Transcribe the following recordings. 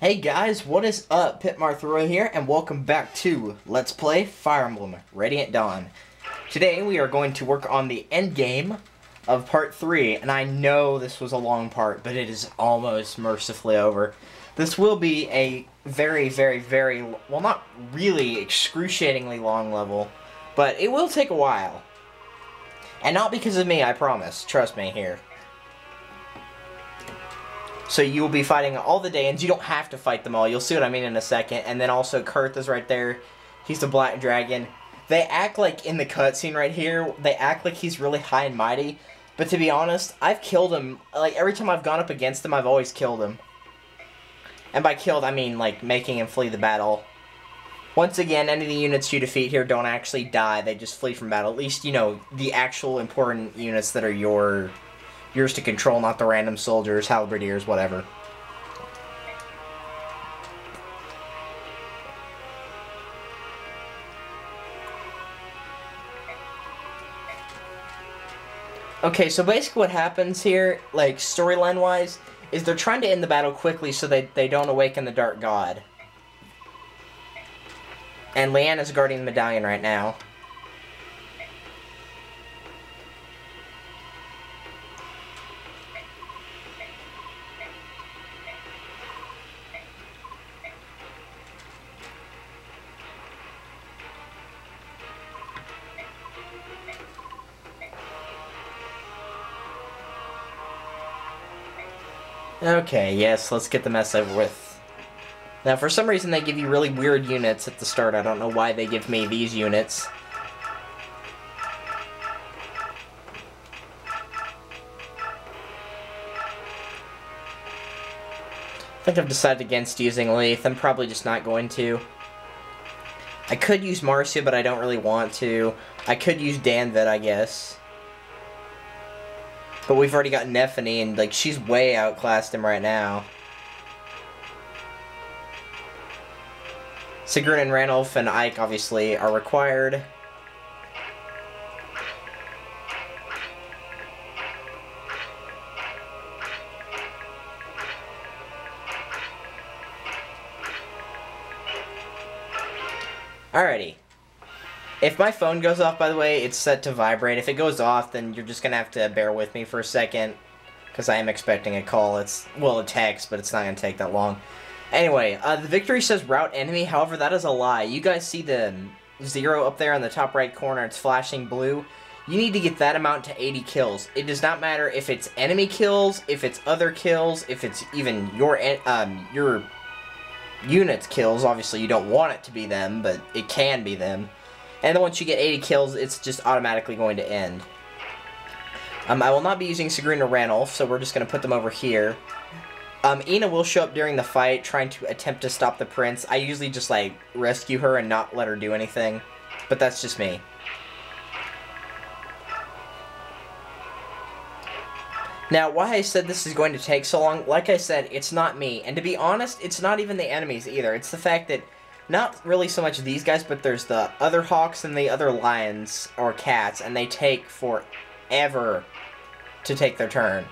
Hey guys, what is up? Pitmarthroy here, and welcome back to Let's Play Fire Emblem Radiant Dawn. Today we are going to work on the end game of part 3, and I know this was a long part, but it is almost mercifully over. This will be a very, well, not really excruciatingly long level, but it will take a while. And not because of me, I promise. Trust me here. So you will be fighting all the Daeans. You don't have to fight them all. You'll see what I mean in a second. And then also Kurth is right there. He's the Black Dragon. They act like, in the cutscene right here, they act like he's really high and mighty. But to be honest, I've killed him. Like, every time I've gone up against him, I've always killed him. And by killed, I mean, like, making him flee the battle. Once again, any of the units you defeat here don't actually die. They just flee from battle. At least, you know, the actual important units that are yours to control, not the random soldiers, halberdiers, whatever. Okay, so basically what happens here, like, storyline-wise, is they're trying to end the battle quickly so they don't awaken the Dark God. And Leanna's guarding the medallion right now. Okay, yes, let's get the mess over with. Now, for some reason, they give you really weird units at the start. I don't know why they give me these units. I think I've decided against using Leith. I'm probably just not going to. I could use Marcia, but I don't really want to. I could use Danvit, I guess. But we've already got Nephany, and, like, she's way outclassed him right now. Sigrun and Ranulf and Ike, obviously, are required. Alrighty. If my phone goes off, by the way, it's set to vibrate. If it goes off, then you're just going to have to bear with me for a second, because I am expecting a call. It's, well, a text, but it's not going to take that long. Anyway, the victory says route enemy. However, that is a lie. You guys see the 0 up there in the top right corner. It's flashing blue. You need to get that amount to 80 kills. It does not matter if it's enemy kills, if it's other kills, if it's even your unit's kills. Obviously, you don't want it to be them, but it can be them. And then once you get 80 kills, it's just automatically going to end. I will not be using Sigrun or Ranulf, so we're just going to put them over here. Ina will show up during the fight, trying to attempt to stop the prince. I usually just, like, rescue her and not let her do anything. But that's just me. Now, why I said this is going to take so long, like I said, it's not me. And to be honest, it's not even the enemies either. It's the fact that, not really so much these guys, but there's the other hawks and the other lions, or cats, and they take forever to take their turn.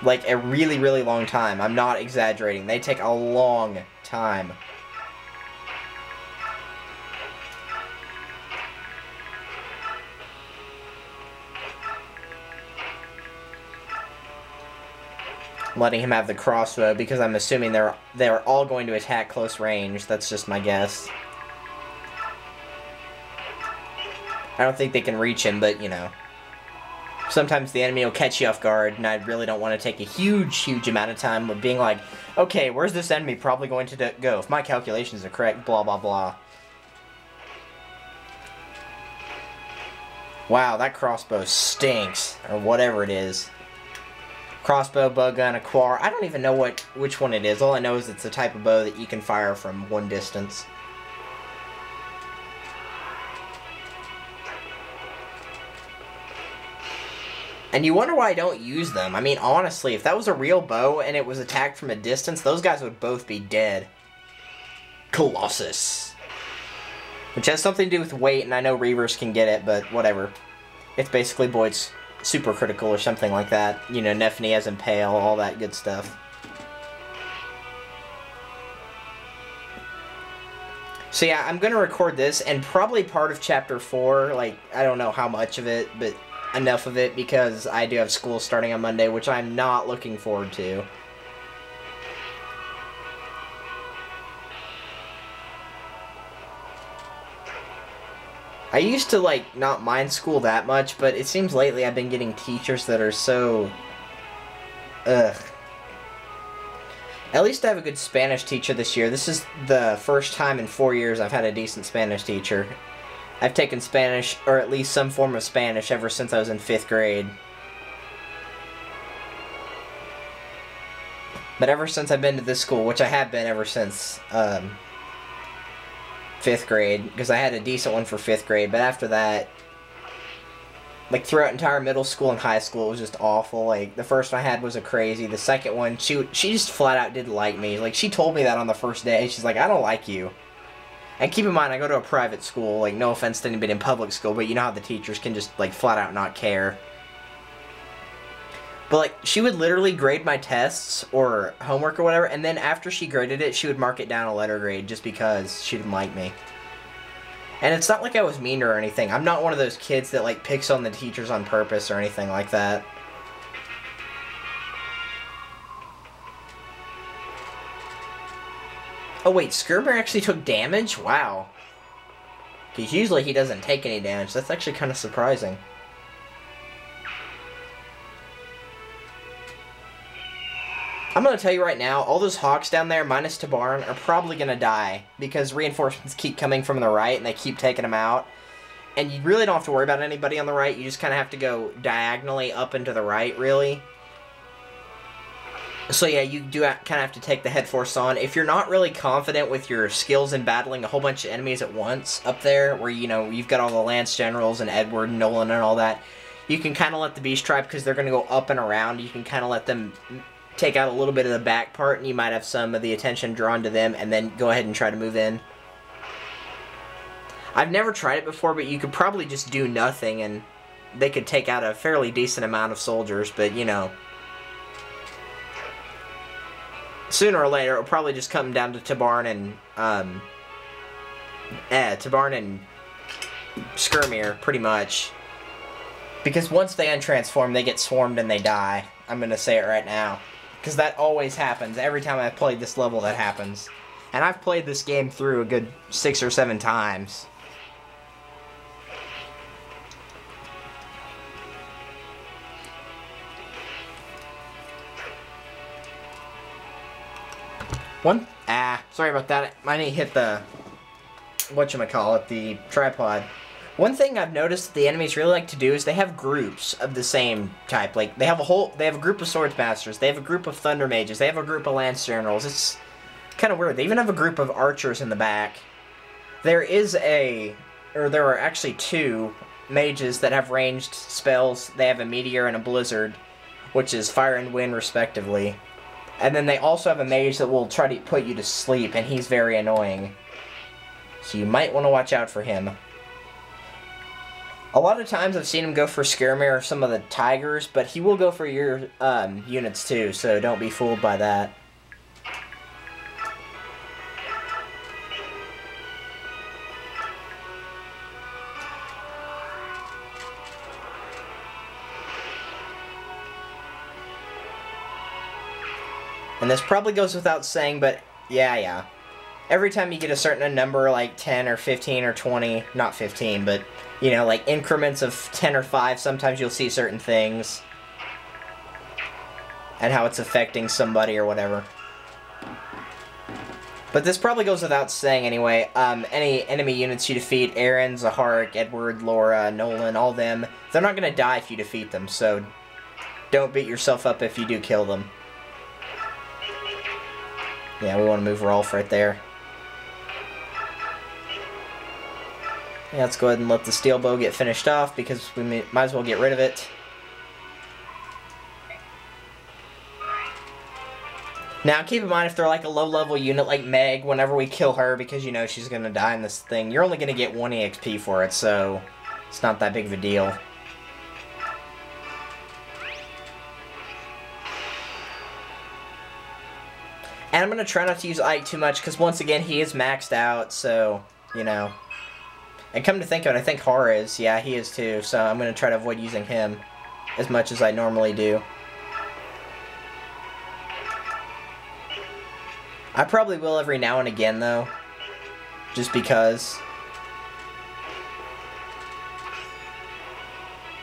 Like, a really, really long time. I'm not exaggerating. They take a long time. Letting him have the crossbow, because I'm assuming they're all going to attack close range. That's just my guess. I don't think they can reach him, but, you know. Sometimes the enemy will catch you off guard, and I really don't want to take a huge amount of time of being like, okay, where's this enemy probably going to go? If my calculations are correct, blah, blah, blah. Wow, that crossbow stinks, or whatever it is. Crossbow, bow gun, a quar. I don't even know which one it is. All I know is it's a type of bow that you can fire from one distance. And you wonder why I don't use them. I mean, honestly, if that was a real bow and it was attacked from a distance, those guys would both be dead. Colossus. Which has something to do with weight, and I know Reavers can get it, but whatever. It's basically Boyd's super critical or something like that. You know, Nephany has Impale, all that good stuff. So yeah, I'm going to record this, and probably part of Chapter 4, like, I don't know how much of it, but enough of it, because I do have school starting on Monday, which I'm not looking forward to. I used to, like, not mind school that much, but it seems lately I've been getting teachers that are so... Ugh. At least I have a good Spanish teacher this year. This is the first time in 4 years I've had a decent Spanish teacher. I've taken Spanish, or at least some form of Spanish, ever since I was in 5th grade. But ever since I've been to this school, which I have been ever since 5th grade, because I had a decent one for 5th grade, but after that, like, throughout entire middle school and high school, it was just awful. Like, the first one I had was a crazy. The second one, she just flat out didn't like me. Like, she told me that on the first day. She's like, I don't like you. And keep in mind, I go to a private school. Like, no offense to anybody in public school, but you know how the teachers can just, like, flat out not care. But, like, she would literally grade my tests or homework or whatever, and then after she graded it, she would mark it down a letter grade just because she didn't like me. And it's not like I was mean or anything. I'm not one of those kids that, like, picks on the teachers on purpose or anything like that. Oh, wait, Skirmer actually took damage? Wow. Because usually he doesn't take any damage. That's actually kind of surprising. I'm going to tell you right now, all those Hawks down there, minus Tabarn, are probably going to die. Because reinforcements keep coming from the right, and they keep taking them out. And you really don't have to worry about anybody on the right. You just kind of have to go diagonally up and to the right, really. So yeah, you do kind of have to take the head force on. If you're not really confident with your skills in battling a whole bunch of enemies at once up there, where, you know, you've got all the Lance Generals and Edward and Nolan and all that, you can kind of let the Beast Tribe, because they're going to go up and around, you can kind of let them take out a little bit of the back part, and you might have some of the attention drawn to them, and then go ahead and try to move in. I've never tried it before, but you could probably just do nothing, and they could take out a fairly decent amount of soldiers, but, you know, sooner or later, it'll probably just come down to Tabarn and Skirmir, pretty much. Because once they untransform, they get swarmed and they die. I'm going to say it right now. Because that always happens. Every time I've played this level, that happens. And I've played this game through a good 6 or 7 times. Sorry about that. I need to hit the, whatchamacallit, the tripod. One thing I've noticed that the enemies really like to do is they have groups of the same type. Like, they have a group of Swords Masters, they have a group of Thunder Mages, they have a group of Lance Generals. It's kind of weird. They even have a group of Archers in the back. There are actually 2 mages that have ranged spells. They have a Meteor and a Blizzard, which is Fire and Wind, respectively. And then they also have a mage that will try to put you to sleep, and he's very annoying. So you might want to watch out for him. A lot of times I've seen him go for Skirmir or some of the Tigers, but he will go for your units too, so don't be fooled by that. And this probably goes without saying, but yeah. Every time you get a certain number, like 10 or 15 or 20, not 15, but, you know, like increments of 10 or 5, sometimes you'll see certain things. And how it's affecting somebody or whatever. But this probably goes without saying anyway. Any enemy units you defeat, Aaron, Zaharik, Edward, Laura, Nolan, all them, they're not going to die if you defeat them, so don't beat yourself up if you do kill them. Yeah, we want to move Rolf right there. Yeah, let's go ahead and let the steel bow get finished off, because we might as well get rid of it. Now, keep in mind, if they're like a low-level unit like Meg, whenever we kill her, because you know she's going to die in this thing, you're only going to get 1 EXP for it, so it's not that big of a deal. And I'm going to try not to use Ike too much, because once again, he is maxed out, so you know. And come to think of it, I think Har is. Yeah, he is too. So I'm going to try to avoid using him as much as I normally do. I probably will every now and again, though. Just because.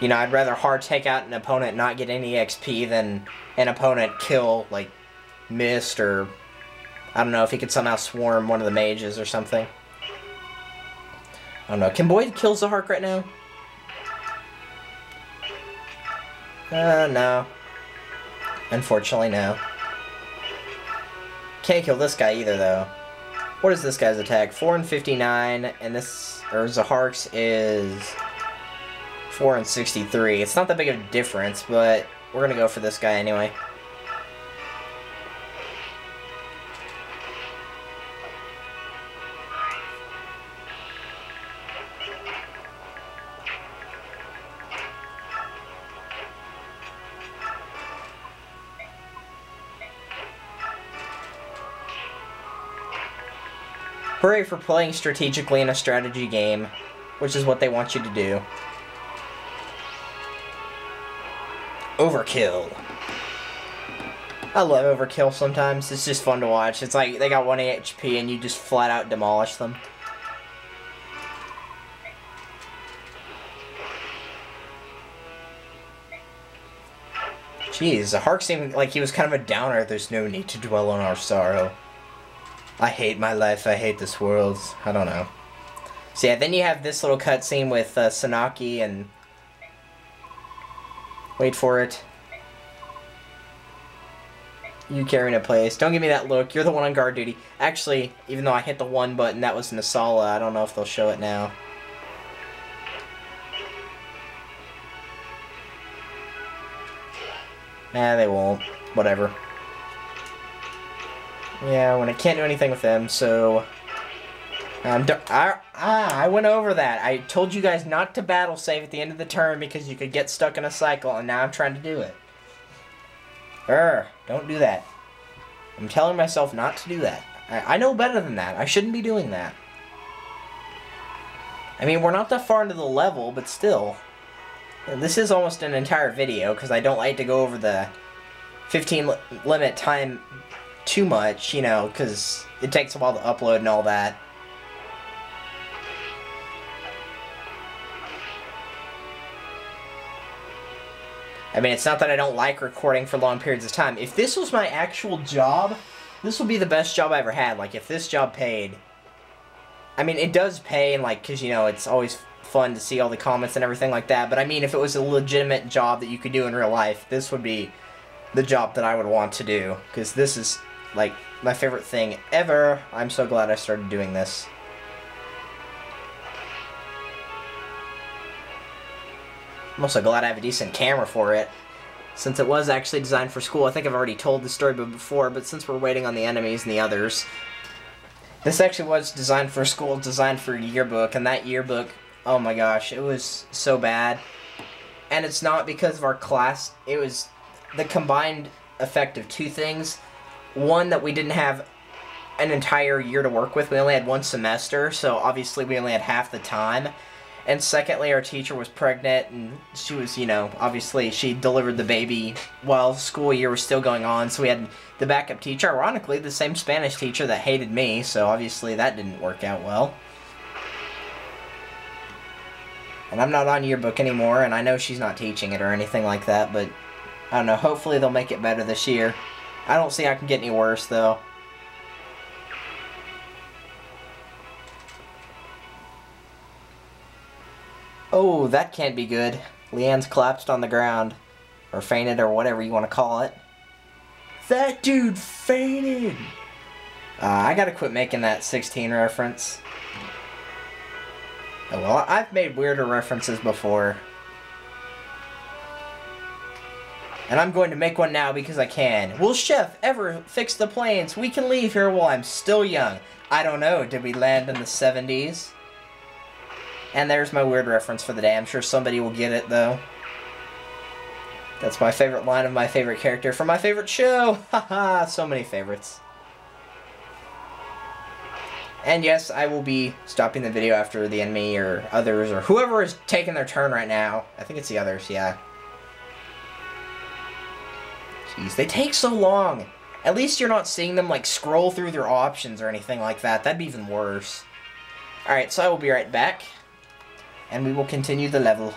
You know, I'd rather Har take out an opponent and not get any XP than an opponent kill, like, Mist or... I don't know if he could somehow swarm one of the mages or something. I don't know. Can Boyd kill Zahark right now? No. Unfortunately, no. Can't kill this guy either, though. What is this guy's attack? 4 and 59, and this, or Zahark's is 4 and 63. It's not that big of a difference, but we're gonna go for this guy anyway. Hooray for playing strategically in a strategy game, which is what they want you to do. Overkill. I love Overkill sometimes. It's just fun to watch. It's like they got 1 HP and you just flat out demolish them. Jeez, the Hark seemed like he was kind of a downer. There's no need to dwell on our sorrow. I hate my life, I hate this world. I don't know. So yeah, then you have this little cutscene with Sanaki and... Wait for it. You carrying a place. Don't give me that look. You're the one on guard duty. Actually, even though I hit the 1 button, that was Nasala. I don't know if they'll show it now. Nah, they won't. Whatever. Yeah, when I can't do anything with them, so... I went over that. I told you guys not to battle save at the end of the turn because you could get stuck in a cycle, and now I'm trying to do it. Don't do that. I'm telling myself not to do that. I know better than that. I shouldn't be doing that. I mean, we're not that far into the level, but still. This is almost an entire video, because I don't like to go over the 15 limit time too much, you know, because it takes a while to upload and all that. I mean, it's not that I don't like recording for long periods of time. If this was my actual job, this would be the best job I ever had. Like, if this job paid... I mean, it does pay, and like, because, you know, it's always fun to see all the comments and everything like that. But I mean, if it was a legitimate job that you could do in real life, this would be the job that I would want to do. Because this is, like, my favorite thing ever. I'm so glad I started doing this. I'm also glad I have a decent camera for it, since it was actually designed for school. I think I've already told the story before, but since we're waiting on the enemies and the others, this actually was designed for school, designed for a yearbook, and that yearbook, oh my gosh, it was so bad. And it's not because of our class, it was the combined effect of two things. One, that we didn't have an entire year to work with, we only had 1 semester, so obviously we only had half the time. And secondly, our teacher was pregnant, and she was, you know, obviously she delivered the baby while school year was still going on, so we had the backup teacher, ironically, the same Spanish teacher that hated me, so obviously that didn't work out well. And I'm not on yearbook anymore, and I know she's not teaching it or anything like that, but I don't know, hopefully they'll make it better this year. I don't see how it can get any worse, though. Oh, that can't be good. Leanne's collapsed on the ground. Or fainted, or whatever you want to call it. That dude fainted! I gotta quit making that 16 reference. Oh well, I've made weirder references before. And I'm going to make one now because I can. Will Chef ever fix the planes? We can leave here while I'm still young. I don't know, did we land in the 70s? And there's my weird reference for the day. I'm sure somebody will get it, though. That's my favorite line of my favorite character from my favorite show. Haha, so many favorites. And yes, I will be stopping the video after the enemy or others or whoever is taking their turn right now. I think it's the others, yeah. Jeez, they take so long. At least you're not seeing them like scroll through their options or anything like that. That'd be even worse. Alright, so I will be right back. And we will continue the level.